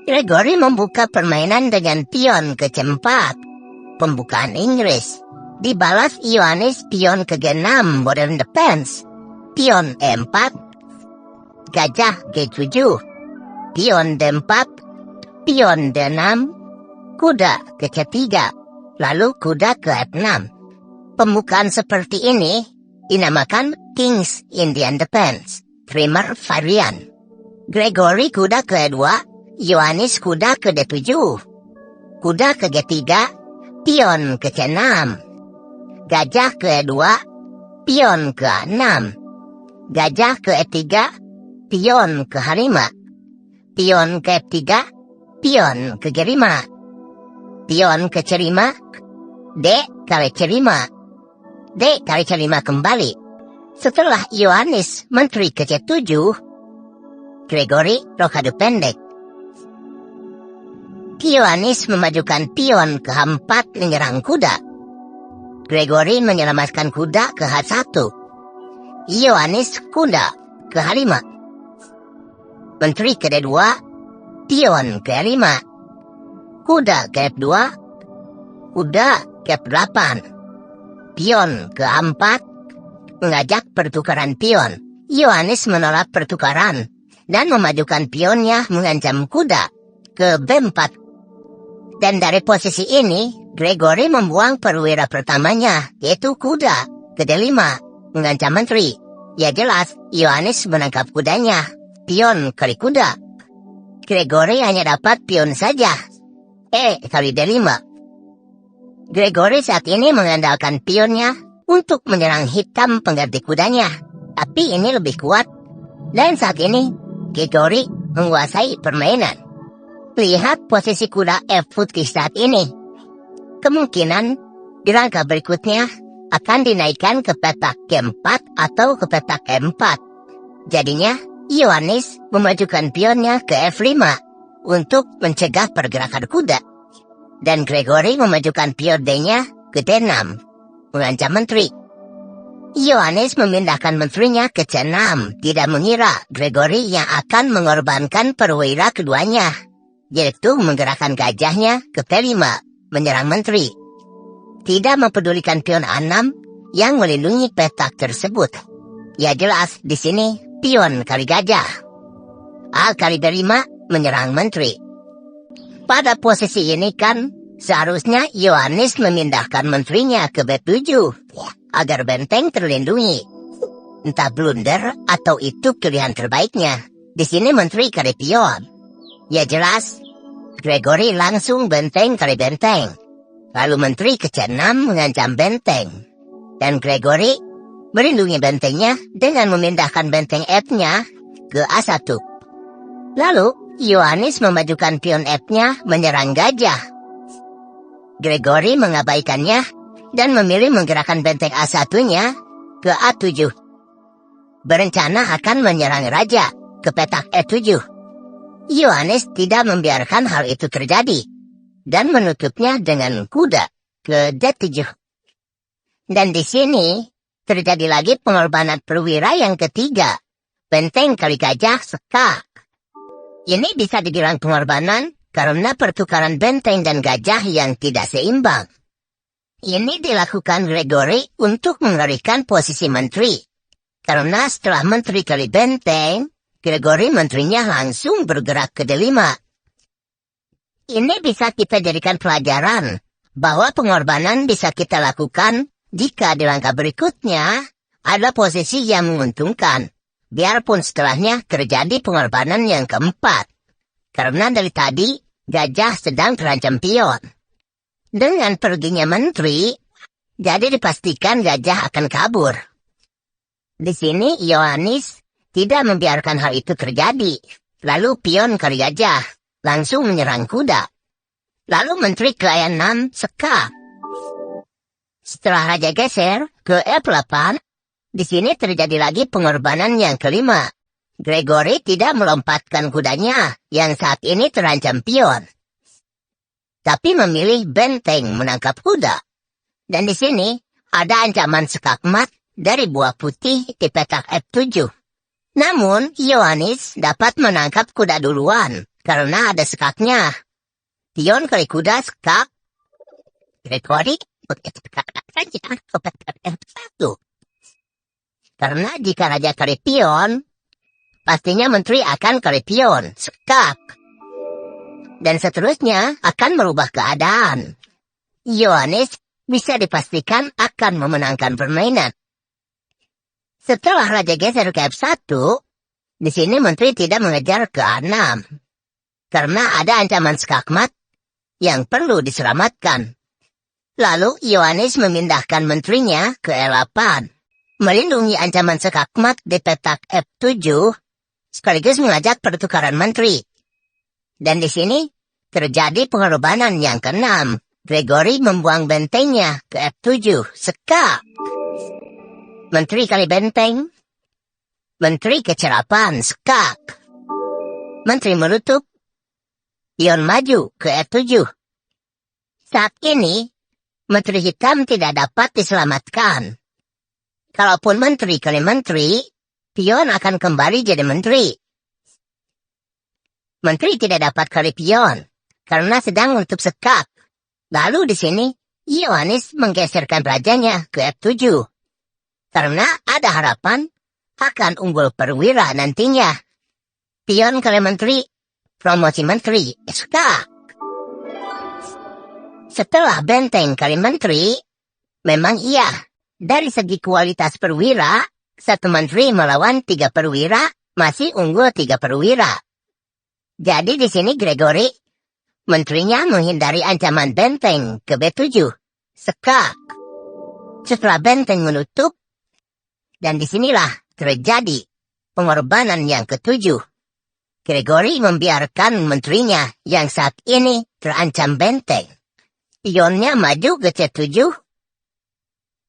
Gregory membuka permainan dengan pion ke C4. Pembukaan Inggris. Dibalas Ioannis pion ke G6 modern defense. Pion E4. Gajah G7. Pion D4. Pion D6. Kuda ke C3. Lalu kuda ke F6. Pembukaan seperti ini dinamakan King's Indian Defense. Primer varian. Gregory kuda ke E2. Ioannis kuda ke D7. Kuda ke G3. Pion ke C6. Gajah ke E2. Pion ke A6. Gajah ke E3. Pion ke H5. Pion ke F3. Pion ke G5. Pion ke C5. D kali C5. D kali C5 kembali. Setelah Ioannis menteri ke C7, Gregory rokade pendek. Ioannis memajukan pion ke H4 menyerang kuda. Gregory menyelamatkan kuda ke H1. Ioannis kuda ke H5. Menteri ke D2, pion ke E5. Kuda ke F2, kuda ke F8. Pion ke A4, mengajak pertukaran pion. Ioannis menolak pertukaran dan memajukan pionnya mengancam kuda ke B4. Dan dari posisi ini, Gregory membuang perwira pertamanya, yaitu kuda ke D5, mengancam menteri. Ya jelas, Ioannis menangkap kudanya, pion kali kuda. Gregory hanya dapat pion saja, E kali D5. Gregory saat ini mengandalkan pionnya untuk menyerang hitam pengganti kudanya, tapi ini lebih kuat. Dan saat ini, Gregory menguasai permainan. Lihat posisi kuda F putih saat ini. Kemungkinan di langkah berikutnya akan dinaikkan ke petak G4 atau ke petak E4. Jadinya, Ioannis memajukan pionnya ke F5 untuk mencegah pergerakan kuda. Dan Gregory memajukan pion D-nya ke D6, mengancam menteri. Ioannis memindahkan menterinya ke C6, tidak mengira Gregory yang akan mengorbankan perwira keduanya, yaitu menggerakkan gajahnya ke P5, menyerang menteri. Tidak mempedulikan pion A6 yang melindungi petak tersebut. Ya jelas, di sini pion kali gajah. A kali B5 menyerang menteri. Pada posisi ini kan, seharusnya Ioannis memindahkan menterinya ke B7, agar benteng terlindungi. Entah blunder atau itu pilihan terbaiknya. Di sini menteri kali pion. Ya jelas, Gregory langsung benteng kali benteng. Lalu menteri ke C6 mengancam benteng. Dan Gregory melindungi bentengnya dengan memindahkan benteng F-nya ke A1. Lalu, Ioannis memajukan pion F-nya menyerang gajah. Gregory mengabaikannya dan memilih menggerakkan benteng A1-nya ke A7. Berencana akan menyerang raja ke petak E7. Ioannis tidak membiarkan hal itu terjadi dan menutupnya dengan kuda ke D7. Dan di sini terjadi lagi pengorbanan perwira yang ketiga, benteng kali gajah sekak. Ini bisa dibilang pengorbanan karena pertukaran benteng dan gajah yang tidak seimbang. Ini dilakukan Gregory untuk mengerikan posisi menteri. Karena setelah menteri kali benteng, Gregory menterinya langsung bergerak ke D5. Ini bisa kita jadikan pelajaran bahwa pengorbanan bisa kita lakukan jika di langkah berikutnya ada posisi yang menguntungkan, biarpun setelahnya terjadi pengorbanan yang keempat. Karena dari tadi, gajah sedang terancam pion. Dengan perginya menteri, jadi dipastikan gajah akan kabur. Di sini Ioannis tidak membiarkan hal itu terjadi. Lalu pion kali gajah langsung menyerang kuda. Lalu menteri ke E6 sekak. Setelah raja geser ke F8, di sini terjadi lagi pengorbanan yang kelima. Gregory tidak melompatkan kudanya yang saat ini terancam pion, tapi memilih benteng menangkap kuda. Dan di sini ada ancaman skakmat dari buah putih di petak F7. Namun, Ioannis dapat menangkap kuda duluan karena ada sekaknya. Pion kali kuda sekak. Gregory satu. Karena jika raja kali pion, pastinya menteri akan kali pion sekak. Dan seterusnya akan merubah keadaan. Ioannis bisa dipastikan akan memenangkan permainan. Setelah raja geser ke F1, di sini menteri tidak mengejar ke A6. Karena ada ancaman skakmat yang perlu diselamatkan. Lalu Ioannis memindahkan menterinya ke E8. Melindungi ancaman skakmat di petak F7, sekaligus mengajak pertukaran menteri. Dan di sini terjadi pengorbanan yang ke-6. Gregory membuang bentengnya ke F7, sekak. Menteri kali benteng. Menteri kecerapan, sekak. Menteri menutup. Pion maju ke F7. Saat ini, menteri hitam tidak dapat diselamatkan. Kalaupun menteri kali menteri, pion akan kembali jadi menteri. Menteri tidak dapat kali pion, karena sedang menutup sekak. Lalu di sini, Ioannis menggeserkan rajanya ke F7. Karena ada harapan akan unggul perwira nantinya. Pion kali menteri, promosi menteri, sekak. Setelah benteng kali menteri, memang iya, dari segi kualitas perwira, satu menteri melawan 3 perwira, masih unggul 3 perwira. Jadi di sini Gregory, menterinya menghindari ancaman benteng ke B7, sekak. Setelah benteng menutup, dan disinilah terjadi pengorbanan yang ke-7. Gregory membiarkan menterinya yang saat ini terancam benteng. Pionnya maju ke C7.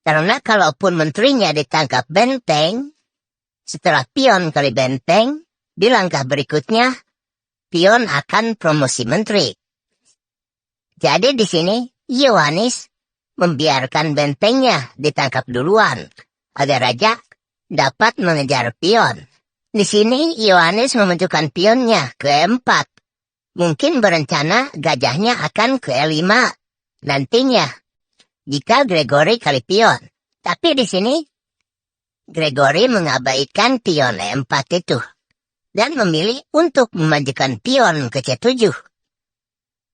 Karena kalaupun menterinya ditangkap benteng, setelah pion kali benteng, di langkah berikutnya, pion akan promosi menteri. Jadi di sini, Ioannis membiarkan bentengnya ditangkap duluan, agar raja dapat mengejar pion. Di sini, Ioannis memunculkan pionnya ke E4. Mungkin berencana gajahnya akan ke E5 nantinya, jika Gregory kali pion. Tapi di sini, Gregory mengabaikan pion E4 itu, dan memilih untuk memajukan pion ke C7.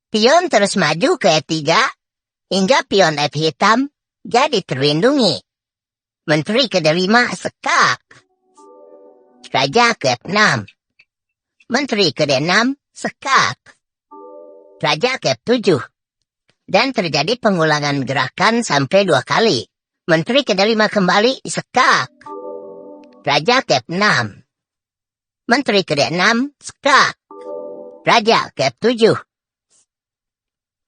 Pion terus maju ke E3, hingga pion F hitam jadi terlindungi. Menteri ke D5 sekak. Raja ke F6. Menteri ke D6 sekak. Raja ke F7. Dan terjadi pengulangan gerakan sampai 2 kali. Menteri ke D5 kembali sekak. Raja ke F6. Menteri ke D6 sekak. Raja ke F7.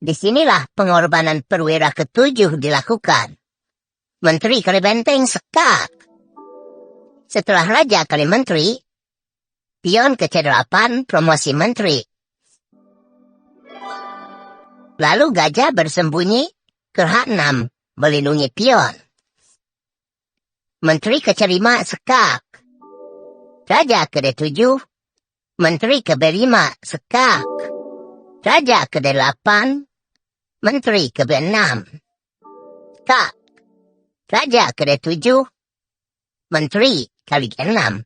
Disinilah pengorbanan perwira ke-7 dilakukan. Menteri kali benteng sekak. Setelah raja kali menteri, pion ke C8 promosi menteri. Lalu gajah bersembunyi ke H6 melindungi pion. Menteri ke C5 sekak. Raja ke D7, menteri ke B5 sekak. Raja ke D8, menteri ke B6. Sekak. Raja ke D7, menteri kali G6.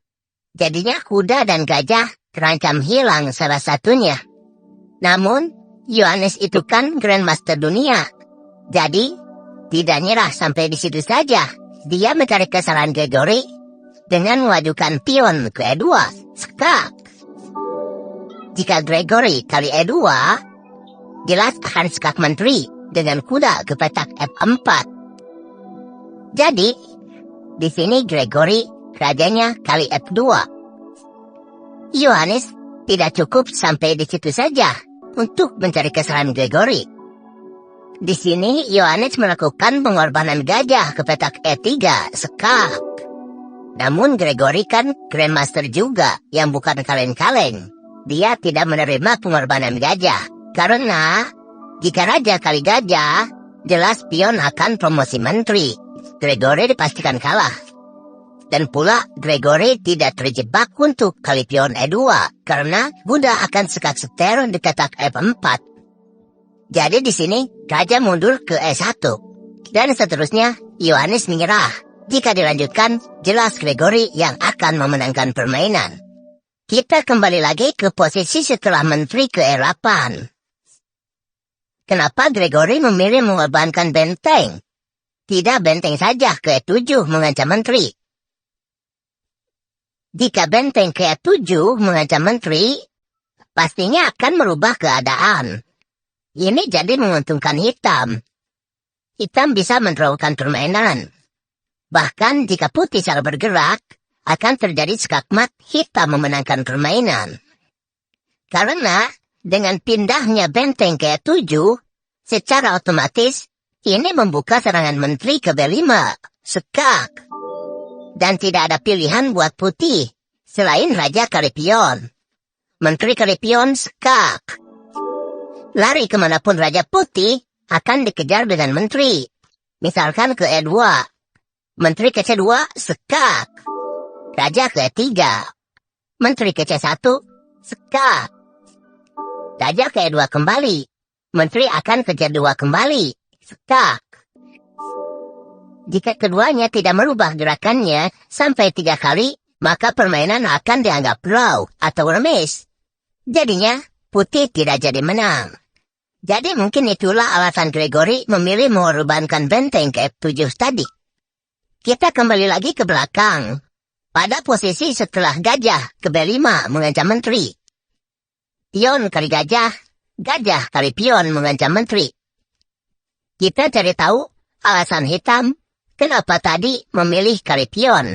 Jadinya kuda dan gajah terancam hilang salah satunya. Namun, Ioannis itu kan Grandmaster dunia. Jadi, tidak nyerah sampai di situ saja. Dia mencari kesalahan Gregory dengan memajukan pion ke E2, sekak. Jika Gregory kali E2, jelas akan sekak menteri dengan kuda ke petak F4. Jadi, di sini Gregory rajanya kali F2. Ioannis tidak cukup sampai di situ saja untuk mencari kesalahan Gregory. Di sini Ioannis melakukan pengorbanan gajah ke petak E3, sekak. Namun Gregory kan Grandmaster juga yang bukan kaleng-kaleng. Dia tidak menerima pengorbanan gajah. Karena jika raja kali gajah, jelas pion akan promosi menteri. Gregory dipastikan kalah. Dan pula Gregory tidak terjebak untuk kali pion E2 karena Kuda akan sekak seter di kotak F4. Jadi di sini raja mundur ke E1 dan seterusnya Ioannis menyerah. Jika dilanjutkan, jelas Gregory yang akan memenangkan permainan. Kita kembali lagi ke posisi setelah menteri ke E8. Kenapa Gregory memilih mengorbankan benteng? Tidak benteng saja ke E7 mengancam menteri. Jika benteng ke E7 mengancam menteri, pastinya akan merubah keadaan. Ini jadi menguntungkan hitam. Hitam bisa meneraukan permainan. Bahkan jika putih salah bergerak, akan terjadi skakmat hitam memenangkan permainan. Karena dengan pindahnya benteng ke E7, secara otomatis ini membuka serangan menteri ke B5, skak. Dan tidak ada pilihan buat putih, selain raja kali pion. Menteri kali pion skak. Lari kemanapun raja putih, akan dikejar dengan menteri. Misalkan ke E2. Menteri ke C2, skak. Raja ke E3. Menteri ke C1, skak. Raja ke E2 kembali. Menteri akan ke C2 kembali, skak. Jika keduanya tidak merubah gerakannya sampai 3 kali, maka permainan akan dianggap draw atau remis. Jadinya, putih tidak jadi menang. Jadi mungkin itulah alasan Gregory memilih mengorbankan benteng ke F7 tadi. Kita kembali lagi ke belakang. Pada posisi setelah gajah ke B5 mengancam menteri. Pion kali gajah, gajah kali pion mengancam menteri. Kita cari tahu alasan hitam kenapa tadi memilih kali pion,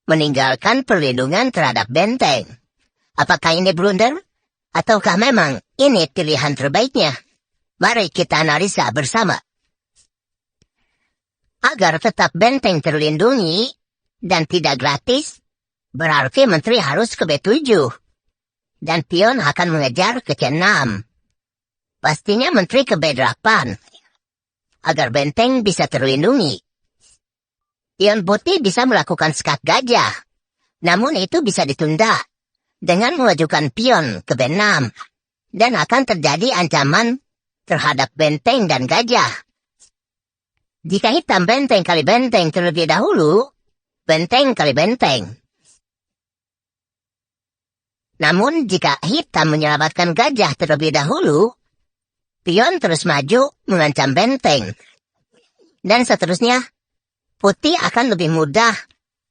meninggalkan perlindungan terhadap benteng. Apakah ini blunder? Ataukah memang ini pilihan terbaiknya? Mari kita analisa bersama. Agar tetap benteng terlindungi dan tidak gratis, berarti menteri harus ke B7. Dan pion akan mengejar ke C6. Pastinya menteri ke B8. Agar benteng bisa terlindungi. Pion putih bisa melakukan skak gajah. Namun itu bisa ditunda dengan mengajukan pion ke B6. Dan akan terjadi ancaman terhadap benteng dan gajah. Jika hitam benteng kali benteng terlebih dahulu, benteng kali benteng. Namun jika hitam menyelamatkan gajah terlebih dahulu, pion terus maju mengancam benteng. Dan seterusnya, putih akan lebih mudah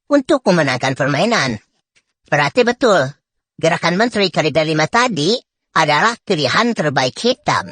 untuk memenangkan permainan. Berarti betul, gerakan menteri kali B5 tadi adalah pilihan terbaik hitam.